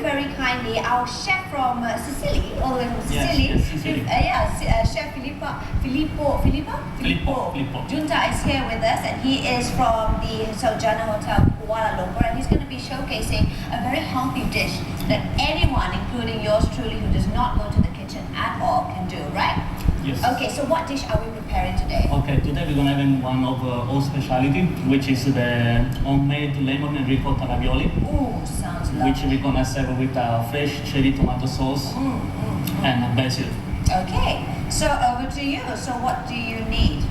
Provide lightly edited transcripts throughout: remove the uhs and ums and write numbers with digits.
very kindly, our chef from Sicily, all the way from Sicily. Yes, Sicily. Chef Filippo. Giunta is here with us, and he is from the Saujana Hotel, Kuala Lumpur, and he's going to be showcasing a very healthy dish that anyone, including yours truly, who does not go to the kitchen at all, can do, right? Yes. Okay, so what dish are we preparing today? Okay, today we're gonna have one of our specialty, which is the homemade lemon and ricotta ravioli. Ooh, sounds lovely. Which we're gonna serve with a fresh cherry tomato sauce and basil. Okay, so over to you. So what do you need?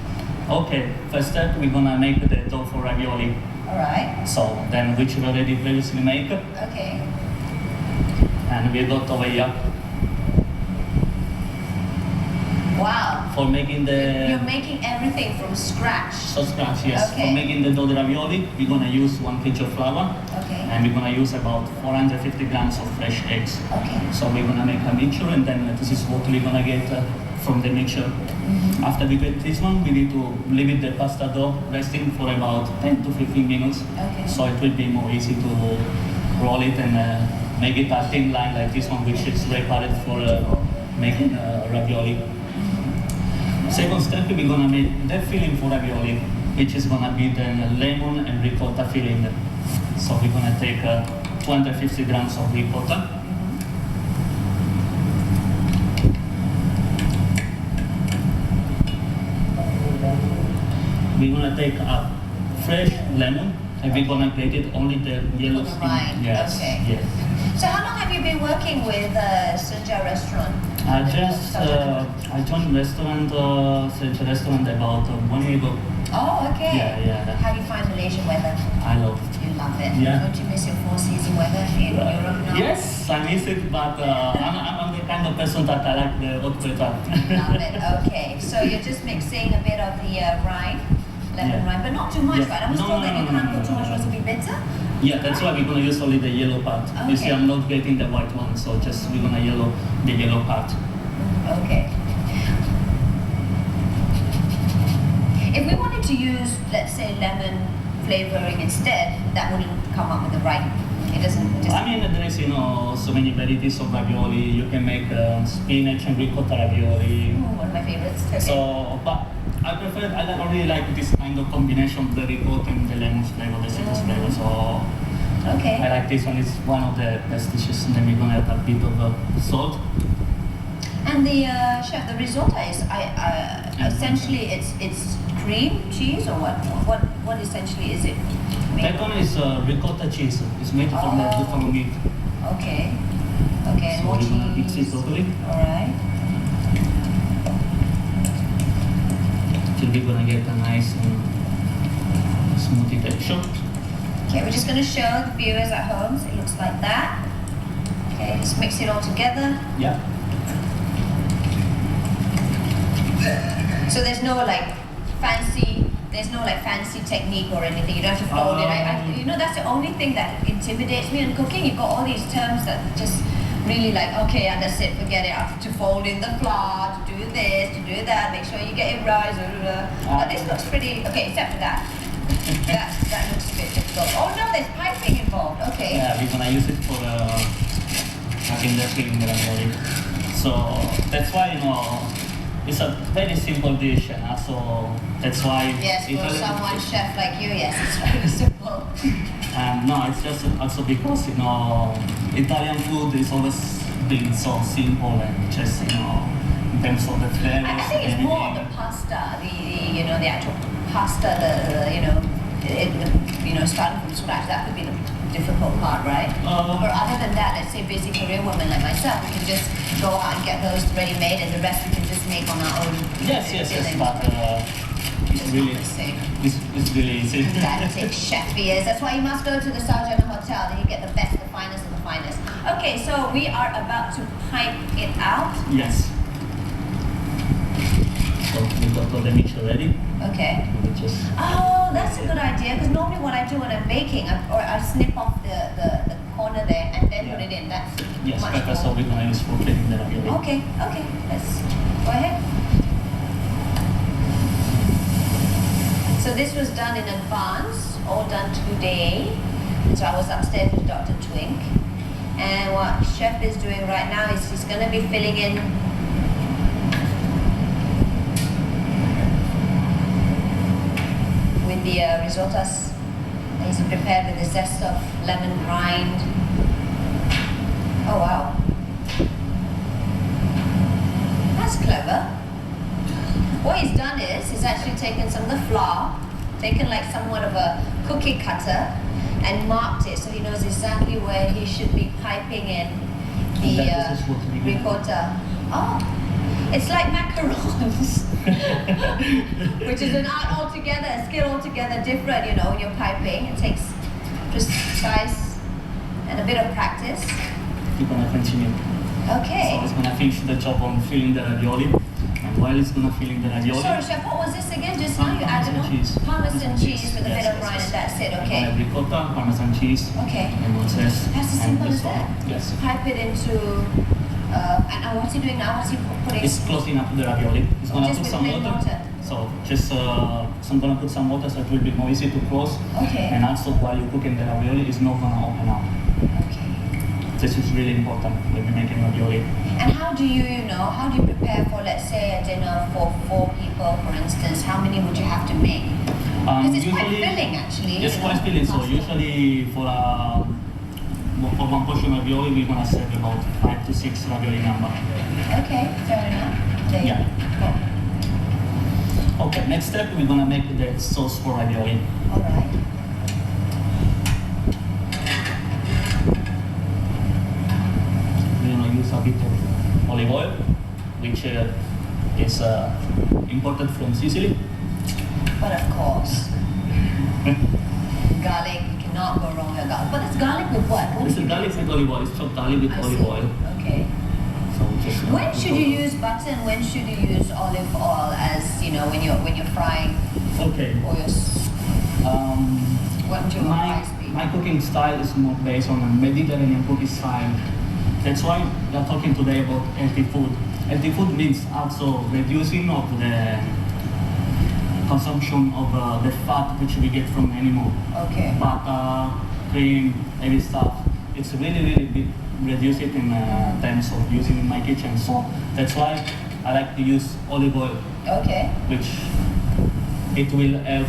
Okay, first step we're gonna make the dough for ravioli. Alright. So then which we already previously make. Okay. And we got over here. Wow. For making the... You're making everything from scratch. So scratch, yes. Okay. For making the dough ravioli, we're gonna use 1 kg of flour. Okay. And we're gonna use about 450 grams of fresh eggs. Okay. So we're gonna make a mixture, and then this is what we're gonna get from the mixture. After we get this one, we need to leave the pasta dough resting for about 10 to 15 minutes. Okay. So it will be more easy to roll it and make it a thin line like this one, which is prepared for making ravioli. Second step, we're gonna make the filling for ravioli, which is gonna be the lemon and ricotta filling. So we're gonna take 250 grams of ricotta. We're gonna take a fresh lemon, and we're gonna grate it only the yellow For the skin. rind, Yes. okay. Yes. So how long have you been working with Saujana restaurant? I joined restaurant about 1 year ago. Oh, okay. Yeah. How do you find Malaysian weather? I love it. You love it. Yeah. Don't you miss your 4-season weather in Europe now? Yes, I miss it, but I'm the kind of person that I like the hot weather. Love it. Okay. So you're just mixing a bit of the rind, lemon rind, but not too much, Yeah. right? I was told that you can't put too much or else it'll be bitter. Yeah, that's why we're gonna use only the yellow part. You see, Okay. I'm not getting the white one, so just we're gonna the yellow part. Okay. If we wanted to use, let's say, lemon flavoring instead, that wouldn't come up with the right. It doesn't. I mean, there is so many varieties of ravioli. You can make spinach and ricotta ravioli. Ooh, one of my favorites. Okay. So, but I don't really like this kind of combination of the ricotta and the lemon flavor, the citrus flavor. So okay. I like this one. It's one of the best dishes. And then we're gonna add a bit of salt. And the chef, the risotto is essentially it's cream cheese or what essentially is it? That one is ricotta cheese. It's made from the buffalo meat. Okay. Okay. So More we're gonna mix cheese. it totally. All right. Till we're gonna get a nice smoothie texture. Okay, we're just going to show the viewers at home. So it looks like that. Okay, just mix it all together. Yeah. So there's no fancy technique or anything. You don't have to fold it. You know, that's the only thing that intimidates me in cooking. You've got all these terms that just really like, okay, and that's it, forget it. I have to fold in the flour, to do this, to do that, make sure you get it right. But this looks pretty, okay, except for that. that looks a bit difficult. Oh no, there's piping involved. Okay. Yeah, we're gonna use it for having the filling the ravioli. So that's why it's a very simple dish, so that's why. Yes, for someone chef like you, yes, it's very simple. No, it's just also because Italian food is always been so simple and just in terms of the flavors. I think it's more the pasta, the actual pasta, starting from scratch. That could be the difficult part, right? Or other than that, let's say busy career women like myself, we can just go out and get those ready-made, and the rest we can just make on our own. Yes, but it's really easy. That takes chef years. That's why you must go to the Saujana Hotel. Then you get the best, the finest of the finest. Okay, so we are about to pipe it out. Yes. So we got all the mixture ready. Okay. Oh, that's a good idea, because normally what I do when I'm baking, I snip off the corner there and then put it in. That's much pepper, more. so we're gonna use for filling the ravioli. Okay, let's go ahead. So this was done in advance, all done today. So I was upstairs with Dr. Twink, And what chef is doing right now is he's going to be filling in with the risottas. And he's prepared with the zest of lemon rind. Oh wow. That's clever. What he's done is he's actually taken some of the flour, taken like somewhat of a cookie cutter, and marked it so he knows exactly where he should be piping in the ricotta. Oh, it's like macarons, which is an art altogether, a skill altogether different, you know, when you're piping. It takes precise and a bit of practice. We're gonna continue. Okay. So it's gonna finish the job on filling the ravioli. And while it's gonna fill in the ravioli. Sorry, chef, what was this again? Just now you added on? Parmesan cheese with a bit of rind and that's it, okay. Ricotta, Parmesan cheese. Okay. And what's this? That's as simple as that? Yes. Pipe it into, and what's he doing now? What's he putting? It's closing up the ravioli. It's gonna just put some water. So just, so I'm gonna put some water so it will be more easy to close. Okay. And also while you're cooking the ravioli, it's not gonna open up. Okay. This is really important when you're making ravioli. And how do you prepare for, let's say, a dinner for 4 people, for instance? How many would you have to make? Because it's quite filling, actually. It's quite filling. So usually for one portion of ravioli, we're gonna serve about 5 to 6 ravioli number. Okay, fair enough. There Yeah. Go. Okay, next step, we're gonna make the sauce for ravioli. All right. We're gonna use a bit of olive oil, which is imported from Sicily. But of course, garlic, you cannot go wrong with garlic. But it's garlic with what? It's garlic with olive oil. It's chopped garlic with olive oil. Okay. So just, when should you use butter and when should you use olive oil, as you know, when you're frying? Okay. Or what do you want my cooking style is more based on a Mediterranean cooking style. That's why we are talking today about healthy food. Healthy food means also reducing of the consumption of the fat which we get from animal. Okay. Butter, cream, heavy stuff. It's really big, reduce it in terms of using in my kitchen. So that's why I like to use olive oil. Okay. Which it will help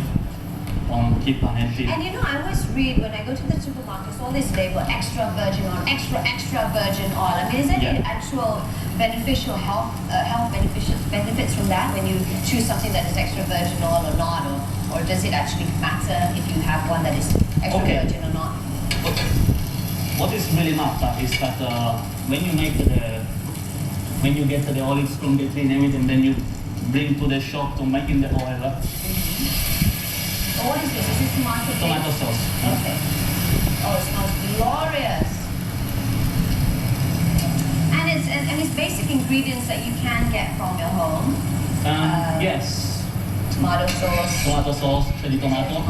on keep an healthy. And you know, I always read when I go to the supermarkets, all this label, extra virgin oil, extra virgin oil. I mean, is there any actual beneficial benefits from that when you choose something that is extra virgin oil or not, or does it actually matter if you have one that is extra virgin or not? What is really matter is that when you make when you get the olives from the tree and everything, then you bring to the shop to making the oil. So what is this? Is this tomato paste? Tomato sauce. Okay. Oh, it smells glorious. And it's basic ingredients that you can get from your home. Yes. Tomato sauce. Tomato sauce, cherry tomato.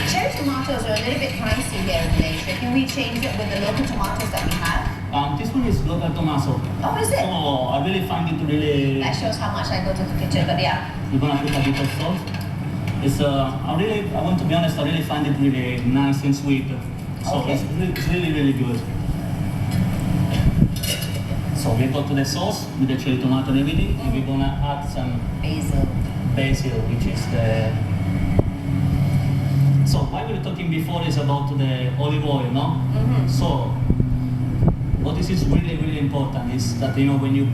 Cherry tomatoes are a little bit pricey here in Malaysia. Can we change it with the local tomatoes that we have? This one is local tomato. Oh, is it? Oh, I really find it really. That shows how much I go to the kitchen, but yeah. We're gonna put a bit of salt. It's I want to be honest, I really find it really nice and sweet. So Okay. it's really good. So we go to the sauce with the cherry tomato and everything, and we're gonna add some basil, which is the. So what we were talking before is about the olive oil, no? Mm-hmm. So what is really important is that when you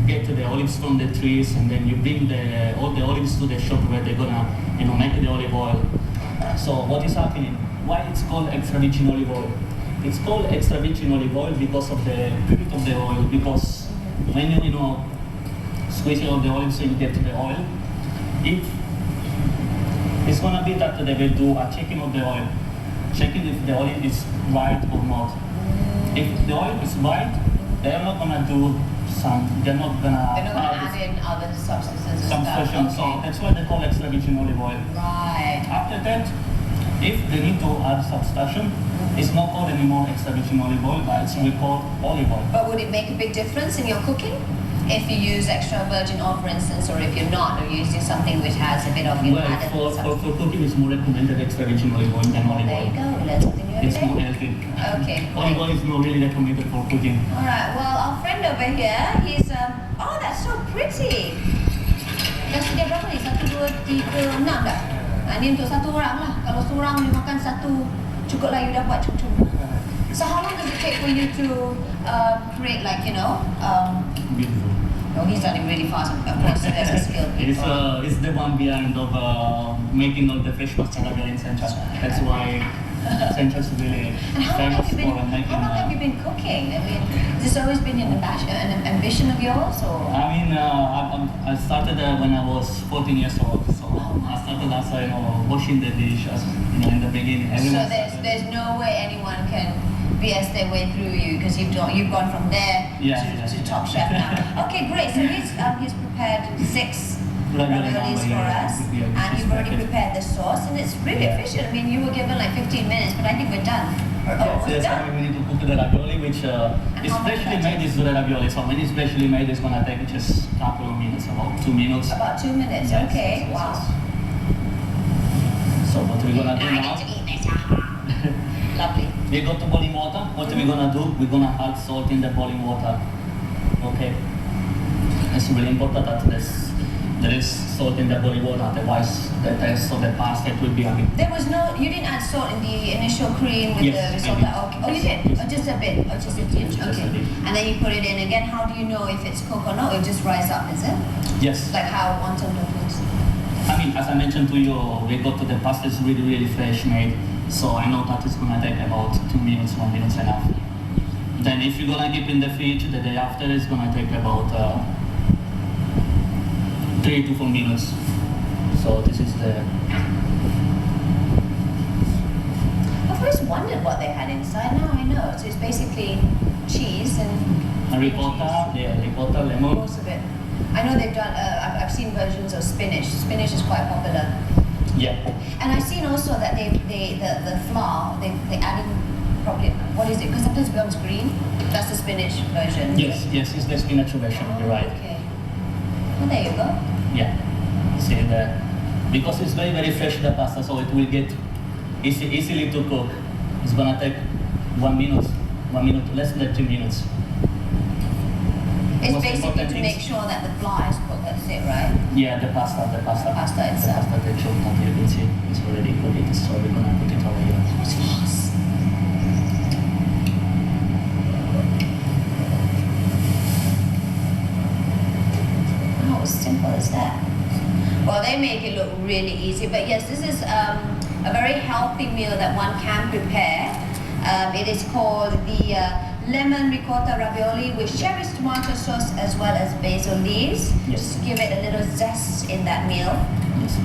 get the olives from the trees and then you bring all the olives to the shop where they're gonna make the olive oil. So what is happening? Why it's called extra virgin olive oil? It's called extra virgin olive oil because of the purity of the oil. Because when you squeeze all the olives and you get the oil, it's gonna be that they will do a checking of the oil, checking if the oil is right or not. If the oil is right, they're not gonna add in other substances and stuff. Okay. So that's why they call extra virgin olive oil. Right. After that, if they need to add substitution, it's not called anymore extra virgin olive oil, but it's we call olive oil. But would it make a big difference in your cooking if you use extra virgin oil, for instance, or if you're not, or you're using something which has a bit of added For cooking, it's more recommended extra virgin olive oil than olive There oil. you go. We learned something new It's every more day? healthy. Okay. Olive oil is not really recommended for cooking. Alright, well our friend over here, he's oh that's so pretty. Kasi dia berapa ni? 1, 2, 3, 6 dah. Ini untuk satu orang lah. Kalau seorang dia makan satu, cukup lah you dapat cukup. So how long does it take for you to create like, you know, Beautiful. oh he's done it really fast, of course, there's a skill. It's the one behind of making all the fresh pasta ravioli in Central. That's why Central is really And how long famous have you been, for making. how long have you been cooking? I mean, has this always been an ambition of yours or? I mean, I started when I was 14 years old. So I started as washing the dishes, in the beginning. So there's no way anyone can BS their way through you because you've gone from there to top chef now. Okay, great. So he's prepared 6 raviolis for us, and you've already prepared the sauce, and it's really efficient. I mean, you were given like 15 minutes, but I think we're done. Yes, done. we need to cook the ravioli, which is freshly made. Is the ravioli. So when it's freshly made, it's gonna take just a couple of minutes, about 2 minutes. About 2 minutes. Yes, Okay. yes, Wow. yes. So what we're gonna do I now? get to eat this. Lovely. We got to boiling water. What we're gonna do? We're gonna add salt in the boiling water. Okay. It's really important that there is salt in the boiling water. Otherwise, the taste of the pasta will be a bit. There was no. You didn't add salt in the initial cream with Yes, the I risotto. did. Okay. Oh, you did. Yes. Oh, just a bit. Oh, just a tinge. Just a Okay. bit. And then you put it in again. How do you know if it's cooked or not? It just rise up, is it? Yes. Like how wonton dumplings. I mean, as I mentioned to you, we got to the pasta is really, really fresh made. So I know that it's gonna take about 2 minutes, 1 minute enough. Then if you're gonna keep in the fridge, the day after it's gonna take about 3 to 4 minutes. So this is the. I've always wondered what they had inside. Now I know. So it's basically cheese and Ricotta, ricotta, lemon. most of it. I know they've done. I've seen versions of spinach. Spinach is quite popular. Yeah. And I've seen also that the flour they added probably what is it? Because sometimes it becomes green. That's the spinach version. Yes, it's the spinach version. You're right. Okay. Well, there you go. Yeah. See because it's very, very fresh the pasta, so it will get easily to cook. It's gonna take 1 minute, less than 2 minutes. It's Most basically important to things- make sure that the flour is cooked. That's it, right? Yeah, the pasta Pasta itself. The pasta texture that you can see is already cooked, so we're gonna put it over here. It's fast. How simple is that? Well, they make it look really easy, but yes, this is a very healthy meal that one can prepare. It is called the lemon ricotta ravioli with cherry tomato sauce as well as basil leaves. Yes. Just to give it a little zest in that meal. Yes.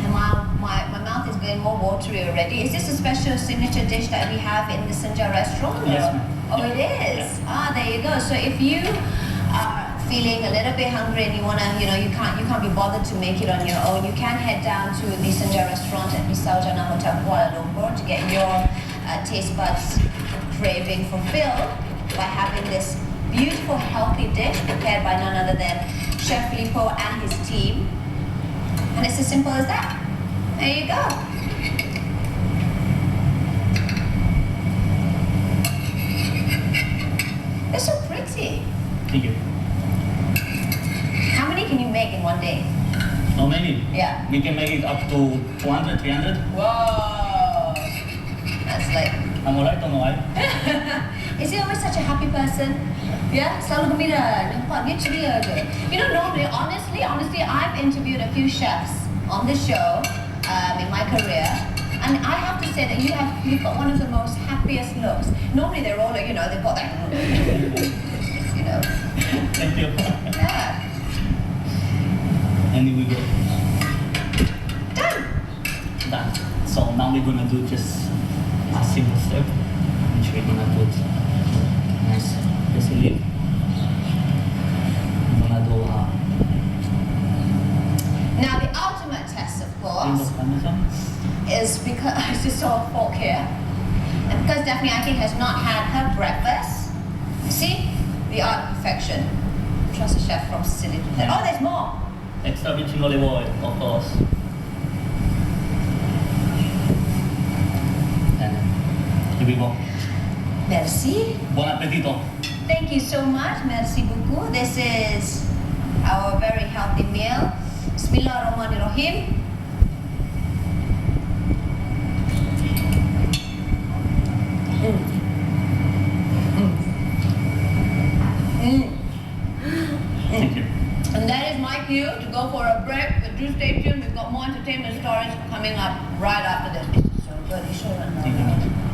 And my mouth is getting more watery already. Is this a special signature dish that we have in the Senja restaurant? Yes, or- ma'am. Oh, it is? Yeah. Ah, there you go. So if you are feeling a little bit hungry and you wanna, you can't be bothered to make it on your own, you can head down to the Senja restaurant at the Saujana Hotel, Kuala Lumpur to get your taste buds craving fulfilled by having this beautiful healthy dish prepared by none other than Chef Filippo and his team. And it's as simple as that. There you go. They're so pretty. Thank you. How many can you make in one day? How many? Yeah. We can make it up to 200, 300. Whoa. That's like... I'm alright, I'm alright. Is he always such a happy person? Yeah, selalu gembira, nampak dia ceria je. You know, normally, honestly, I've interviewed a few chefs on the show in my career, and I have to say that you've got one of the most happiest looks. Normally, they're all like, they've got that, Thank you. Yeah. And here we go. Done. Done. So now we're gonna do just a simple step, which we're gonna put nice basil leaf. We're gonna do Now, the ultimate test, of kind course, of parmesan. is because I just saw a fork here, and because Daphne, I think, has not had her breakfast. See, the art of perfection. Trust a chef from Sicily. Oh, there's more. Extra virgin olive oil, of course. And we go. Merci. Buon appetito. Thank you so much. Merci beaucoup. This is our very healthy meal. Bismillahirrahmanirrahim. Thank you. And that is my cue to go for a break. But do stay tuned. We've got more entertainment stories coming up right after this. So, good. Thank you.